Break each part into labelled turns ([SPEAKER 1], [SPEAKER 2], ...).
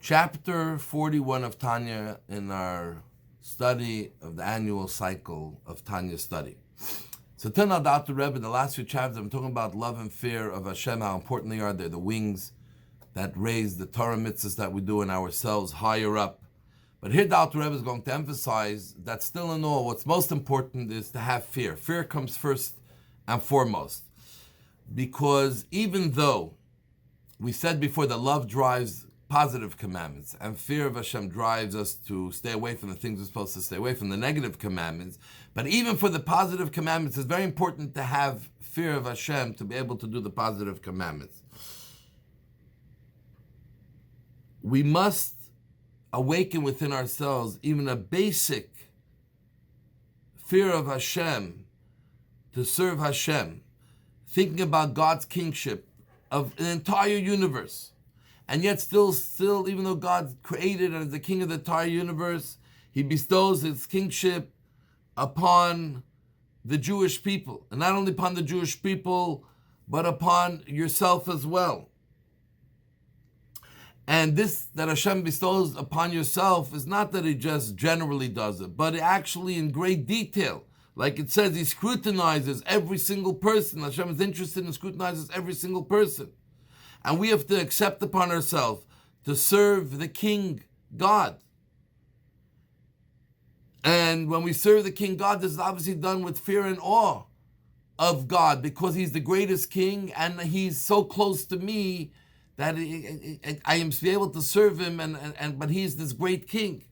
[SPEAKER 1] Chapter 41 of Tanya in our study of the annual cycle of Tanya study. So till now, Dr. Rabbi, in the last few chapters, I'm talking about love and fear of Hashem, how important they are. They're the wings that raise the Torah mitzvahs that we do in ourselves higher up. But here Dr. Rabbi is going to emphasize that still in all, what's most important is to have fear. Fear comes first and foremost. Because even though we said before that love drives positive commandments, and fear of Hashem drives us to stay away from the things we're supposed to stay away from, the negative commandments. But even for the positive commandments, it's very important to have fear of Hashem to be able to do the positive commandments. We must awaken within ourselves even a basic fear of Hashem, to serve Hashem, thinking about God's kingship of an entire universe. And yet still, even though God created and is the king of the entire universe, he bestows his kingship upon the Jewish people. And not only upon the Jewish people, but upon yourself as well. And this that Hashem bestows upon yourself is not that he just generally does it, but actually in great detail. Like it says, he scrutinizes every single person. Hashem is interested and scrutinizes every single person. And we have to accept upon ourselves to serve the King God. And when we serve the King God, this is obviously done with fear and awe of God, because he's the greatest king and he's so close to me that I am to be able to serve him, but he's this great king.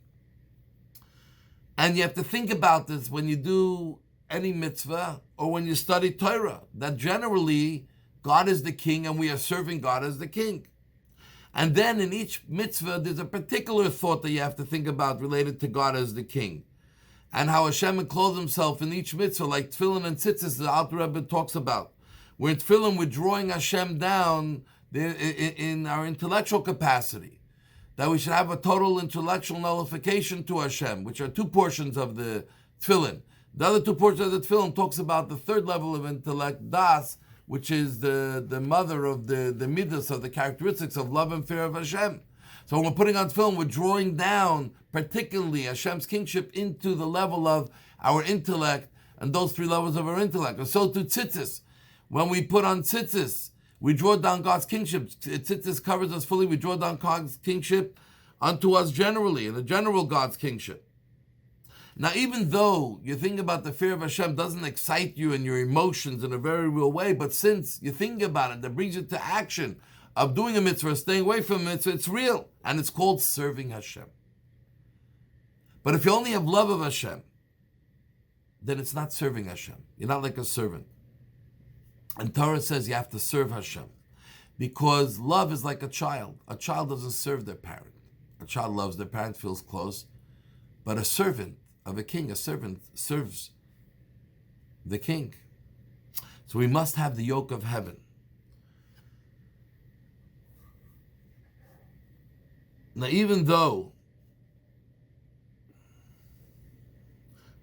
[SPEAKER 1] And you have to think about this when you do any mitzvah or when you study Torah, that generally God is the king and we are serving God as the king. And then in each mitzvah, there's a particular thought that you have to think about related to God as the king. And how Hashem clothes himself in each mitzvah, like tefillin and tzitzis, the Alter Rebbe talks about. Where in tefillin, we're drawing Hashem down in our intellectual capacity. That we should have a total intellectual nullification to Hashem, which are two portions of the tefillin. The other two portions of the tefillin talks about the third level of intellect, das, which is the mother of the midas, of the characteristics of love and fear of Hashem. So when we're putting on tefillin, we're drawing down particularly Hashem's kingship into the level of our intellect and those three levels of our intellect. And so to tzitzis. When we put on tzitzis, we draw down God's kingship. Tzitzis covers us fully. We draw down God's kingship unto us generally, in the general God's kingship. Now, even though you think about the fear of Hashem doesn't excite you in your emotions in a very real way, but since you think about it, that brings you to action of doing a mitzvah, staying away from a mitzvah, it's real. And it's called serving Hashem. But if you only have love of Hashem, then it's not serving Hashem. You're not like a servant. And Torah says you have to serve Hashem. Because love is like a child. A child doesn't serve their parent. A child loves their parent, feels close. But a servant of a king, a servant serves the king. So we must have the yoke of heaven. Now, even though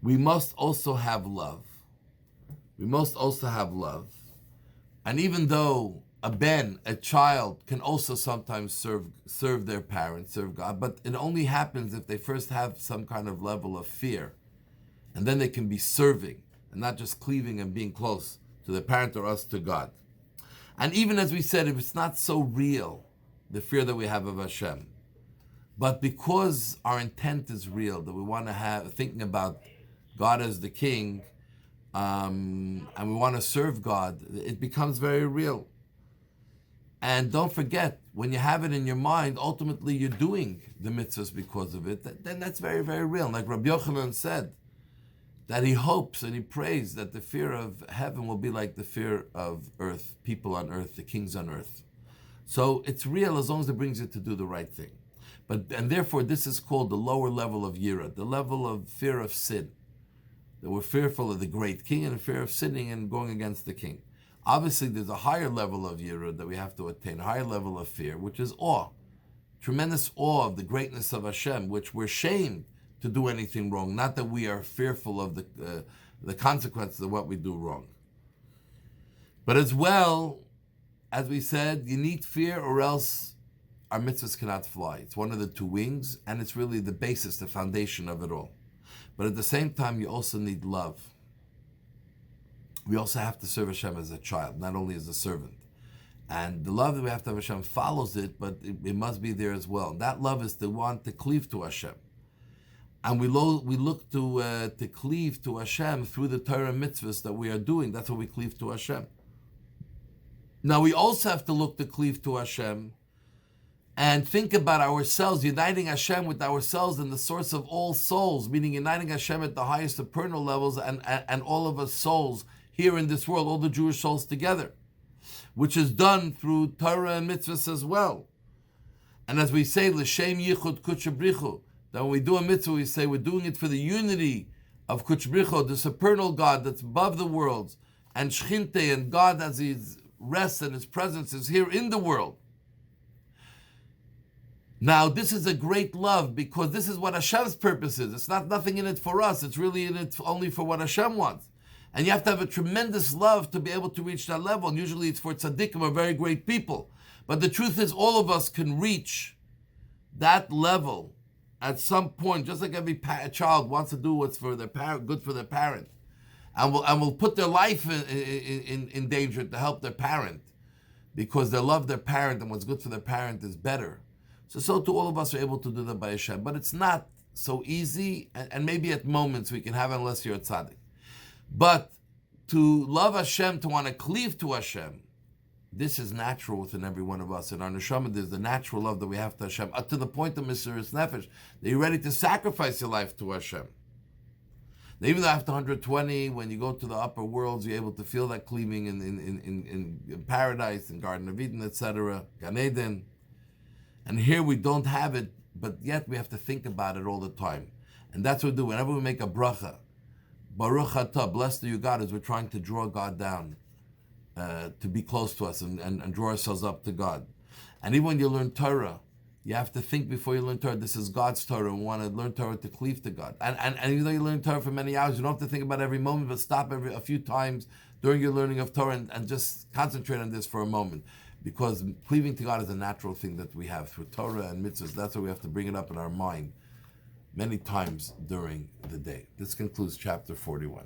[SPEAKER 1] we must also have love, and even though a child can also sometimes serve their parents, serve God, but it only happens if they first have some kind of level of fear, and then they can be serving, and not just cleaving and being close to their parent or us to God. And even as we said, if it's not so real, the fear that we have of Hashem, but because our intent is real, that we want to have, thinking about God as the king, and we want to serve God, it becomes very real. And don't forget, when you have it in your mind, ultimately you're doing the mitzvahs because of it, then that's very, very real. Like Rabbi Yochanan said, that he hopes and he prays that the fear of heaven will be like the fear of earth, people on earth, the kings on earth. So it's real as long as it brings you to do the right thing. And therefore this is called the lower level of yira, the level of fear of sin. That we're fearful of the great king and a fear of sinning and going against the king. Obviously, there's a higher level of yira that we have to attain, a higher level of fear, which is awe. Tremendous awe of the greatness of Hashem, which we're shamed to do anything wrong. Not that we are fearful of the consequences of what we do wrong. But as well, as we said, you need fear or else our mitzvahs cannot fly. It's one of the two wings, and it's really the basis, the foundation of it all. But at the same time, you also need love. We also have to serve Hashem as a child, not only as a servant. And the love that we have to have Hashem follows it, but it must be there as well. That love is to want to cleave to Hashem. And we look to cleave to Hashem through the Torah mitzvahs that we are doing. That's what we cleave to Hashem. Now we also have to look to cleave to Hashem and think about ourselves, uniting Hashem with ourselves and the source of all souls, meaning uniting Hashem at the highest supernal levels and all of us souls here in this world, all the Jewish souls together, which is done through Torah and mitzvahs as well. And as we say, L'shem yichud kutshabrichu, that when we do a mitzvah, we say we're doing it for the unity of kutshabrichu, the supernal God that's above the worlds, and shchinte, and God as He rests and His presence is here in the world. Now, this is a great love because this is what Hashem's purpose is. It's not nothing in it for us. It's really in it only for what Hashem wants. And you have to have a tremendous love to be able to reach that level. And usually it's for tzaddikim or very great people. But the truth is all of us can reach that level at some point, just like every child wants to do what's for their parent, good for their parent. And will put their life in danger to help their parent because they love their parent and what's good for their parent is better. So too all of us are able to do that by Hashem. But it's not so easy, and maybe at moments we can have it unless you're a tzaddik. But to love Hashem, to want to cleave to Hashem, this is natural within every one of us. In our neshama, there's the natural love that we have to Hashem, up to the point of Mesiras Nefesh, that you're ready to sacrifice your life to Hashem. Now, even though after 120, when you go to the upper worlds, you're able to feel that cleaving in paradise, in Garden of Eden, etc., Gan Eden. And here we don't have it, but yet we have to think about it all the time. And that's what we do. Whenever we make a bracha, Baruch Atah, blessed are you God, as we're trying to draw God down, to be close to us and draw ourselves up to God. And even when you learn Torah, you have to think before you learn Torah, this is God's Torah, and we want to learn Torah to cleave to God. And even though you learn Torah for many hours, you don't have to think about every moment, but stop a few times during your learning of Torah and just concentrate on this for a moment. Because cleaving to God is a natural thing that we have through Torah and mitzvahs. That's why we have to bring it up in our mind many times during the day. This concludes chapter 41.